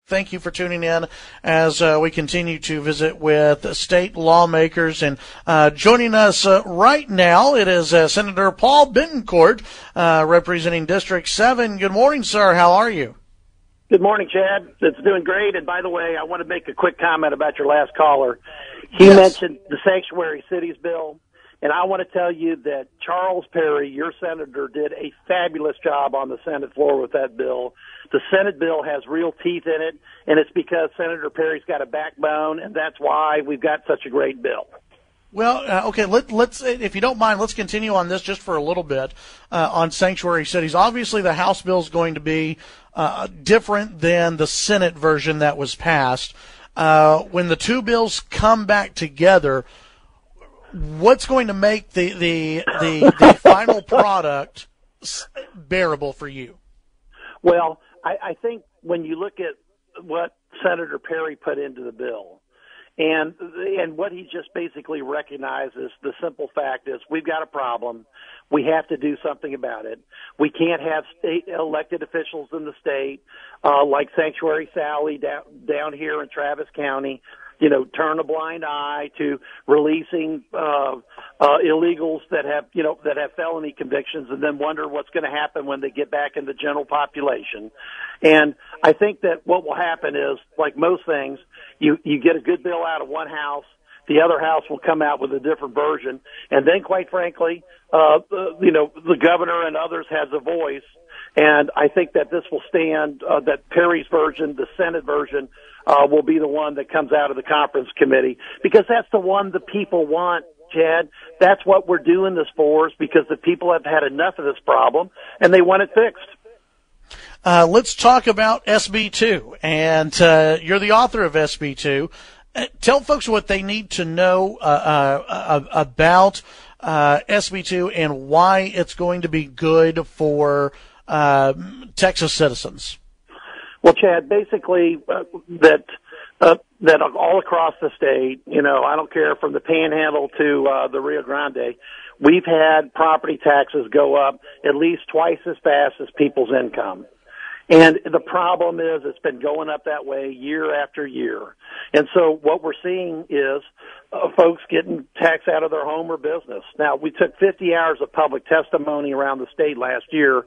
Thank you for tuning in as we continue to visit with state lawmakers. And joining us right now, it is Senator Paul Bettencourt, representing District 7. Good morning, sir. How are you? Good morning, Chad. It's doing great. And by the way, I want to make a quick comment about your last caller. He mentioned the Sanctuary Cities bill. And I want to tell you that Charles Perry, your senator, did a fabulous job on the Senate floor with that bill. The Senate bill has real teeth in it, and it's because Senator Perry's got a backbone, and that's why we've got such a great bill. Well, okay, let's, if you don't mind, let's continue on this just for a little bit on sanctuary cities. Obviously, the House bill is going to be different than the Senate version that was passed. When the two bills come back together, what's going to make the final product bearable for you? Well, I think when you look at what Senator Perry put into the bill, and what he just basically recognizes, the simple fact is we've got a problem. We have to do something about it. We can't have state elected officials in the state like Sanctuary Sally down here in Travis County, turn a blind eye to releasing illegals that have felony convictions and then wonder what's going to happen when they get back in the general population. And I think that what will happen is, like most things, you get a good bill out of one house, the other house will come out with a different version, and then, quite frankly, the governor and others has a voice. And I think that this will stand, that Perry's version, the Senate version, will be the one that comes out of the conference committee, because that's the one the people want, Chad. That's what we're doing this for, is because the people have had enough of this problem and they want it fixed. Let's talk about SB2, and you're the author of SB2. Tell folks what they need to know about SB2 and why it's going to be good for Texas citizens. Well, Chad, basically that all across the state, I don't care, from the Panhandle to the Rio Grande, we've had property taxes go up at least twice as fast as people's income. And the problem is it's been going up that way year after year. And so what we're seeing is folks getting taxed out of their home or business. Now, we took 50 hours of public testimony around the state last year,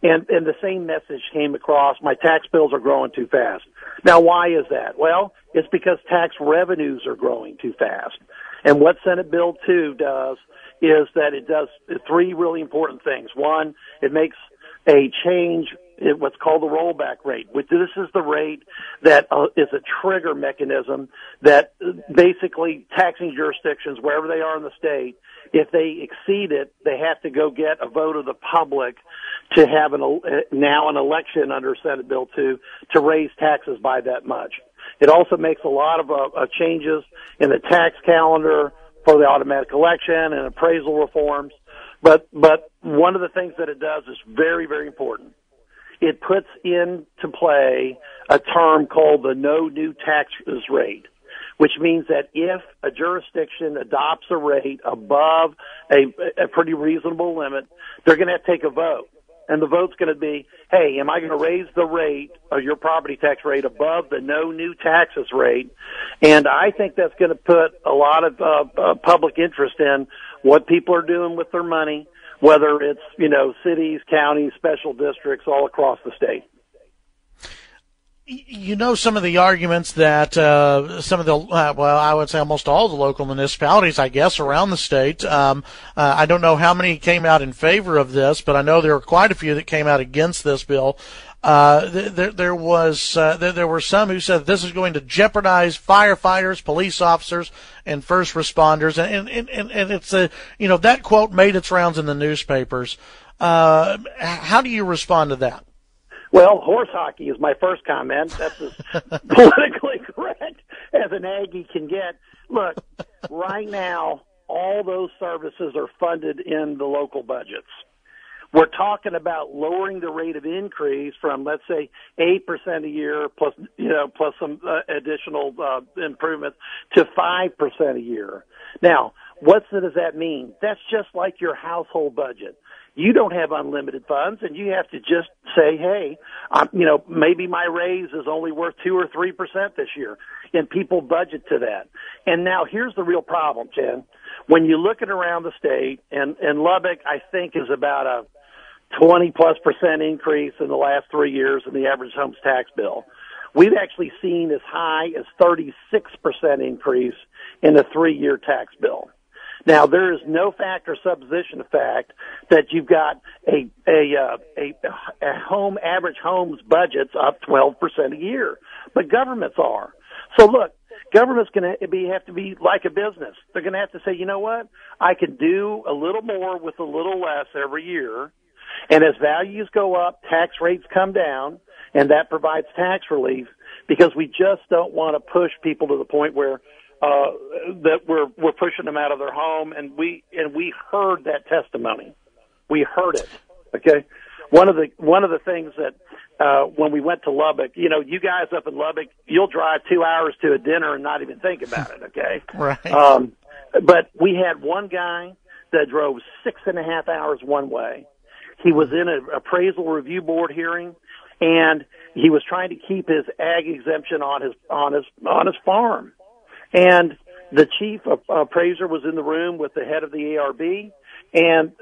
and the same message came across: my tax bills are growing too fast. Now, why is that? Well, it's because tax revenues are growing too fast. And what Senate Bill 2 does is that it does three really important things. One, it makes a change in what's called the rollback rate. This is the rate that is a trigger mechanism that basically taxing jurisdictions, wherever they are in the state, if they exceed it, they have to go get a vote of the public to have now an election under Senate Bill 2 to raise taxes by that much. It also makes a lot of changes in the tax calendar for the automatic election and appraisal reforms. But one of the things that it does is very, very important. It puts into play a term called the no new taxes rate, which means that if a jurisdiction adopts a rate above a pretty reasonable limit, they're going to have to take a vote. And the vote's going to be, hey, am I going to raise the rate of your property tax rate above the no new taxes rate? And I think that's going to put a lot of public interest in what people are doing with their money, whether it's, cities, counties, special districts all across the state. Some of the arguments that some of the, I would say almost all the local municipalities, I guess, around the state, I don't know how many came out in favor of this, but I know there were quite a few that came out against this bill. There were some who said this is going to jeopardize firefighters, police officers, and first responders, and it's that quote made its rounds in the newspapers. How do you respond to that? Well, horse hockey is my first comment. That's as politically correct as an Aggie can get. Look, right now, all those services are funded in the local budgets. We're talking about lowering the rate of increase from, let's say, 8% a year plus some additional improvements to 5% a year. Now, what does that mean? That's just like your household budget. you don't have unlimited funds, and you have to just say, hey, maybe my raise is only worth 2 or 3% this year, and people budget to that. And now here's the real problem, Chen. When you look at around the state, and Lubbock, I think, is about a 20+% increase in the last 3 years in the average homes tax bill. We've actually seen as high as 36% increase in the 3-year tax bill. Now, there is no fact or supposition of fact that you've got a home, average homes budget's up 12% a year, but governments are. So look, government's going to have to be like a business. They're going to have to say, you know what? I can do a little more with a little less every year. And as values go up, tax rates come down, and that provides tax relief, because we just don't want to push people to the point where that we're pushing them out of their home. And we heard that testimony. We heard it. Okay. One of the things that when we went to Lubbock, you guys up in Lubbock, you'll drive 2 hours to a dinner and not even think about it. Okay. Right. But we had one guy that drove 6.5 hours one way. He was in an appraisal review board hearing, and he was trying to keep his ag exemption on his farm. And the chief appraiser was in the room with the head of the ARB, and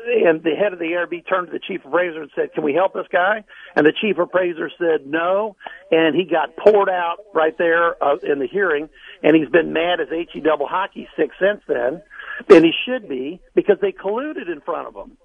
the head of the ARB turned to the chief appraiser and said, "Can we help this guy?" And the chief appraiser said no, and he got poured out right there in the hearing, and he's been mad as HE double hockey stick since then, and he should be, because they colluded in front of him.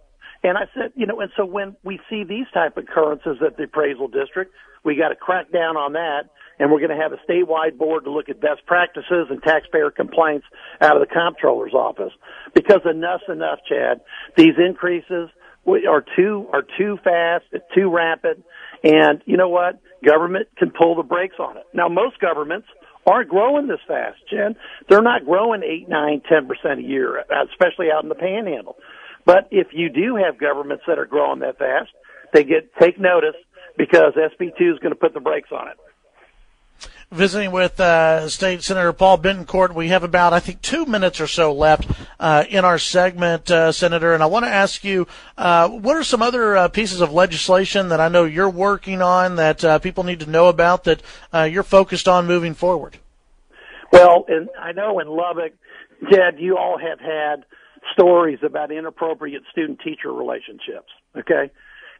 And I said, and so when we see these type of occurrences at the appraisal district, we got to crack down on that, and we're going to have a statewide board to look at best practices and taxpayer complaints out of the comptroller's office. Because enough's enough, Chad. These increases are too fast, too rapid, and you know what? Government can pull the brakes on it. Now, most governments aren't growing this fast, Jen. They're not growing 8, 9, 10% a year, especially out in the Panhandle. But if you do have governments that are growing that fast, take notice, because SB2 is going to put the brakes on it. Visiting with State Senator Paul Bettencourt. We have about, I think, 2 minutes or so left in our segment, Senator. And I want to ask you, what are some other pieces of legislation that I know you're working on that people need to know about, that you're focused on moving forward? Well, and I know in Lubbock, Jed, you all have had stories about inappropriate student-teacher relationships, okay?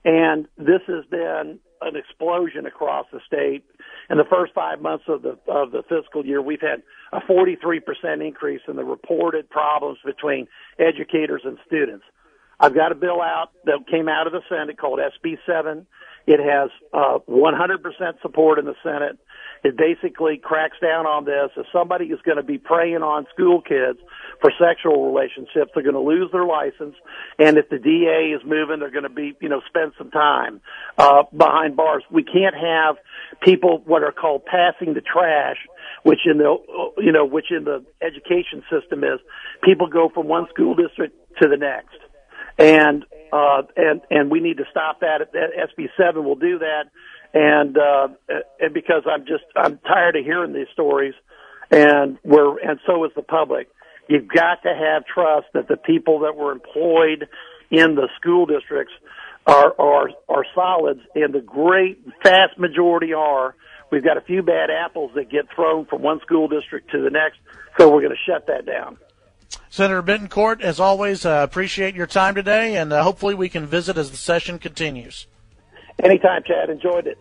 And this has been an explosion across the state. In the first 5 months of the fiscal year, we've had a 43% increase in the reported problems between educators and students. I've got a bill out that came out of the Senate called SB 7. It has 100% support in the Senate. It basically cracks down on this. If somebody is going to be preying on school kids for sexual relationships, they're going to lose their license. And if the DA is moving, they're going to be, spend some time behind bars. We can't have people what are called passing the trash, which in the education system is people go from one school district to the next. And we need to stop that. SB 7 will do that. And because I'm tired of hearing these stories, and so is the public. You've got to have trust that the people that were employed in the school districts are solids, and the great vast majority are. We've got a few bad apples that get thrown from one school district to the next, so we're going to shut that down. Senator Bettencourt, as always, appreciate your time today, and hopefully we can visit as the session continues. Anytime, Chad. Enjoyed it.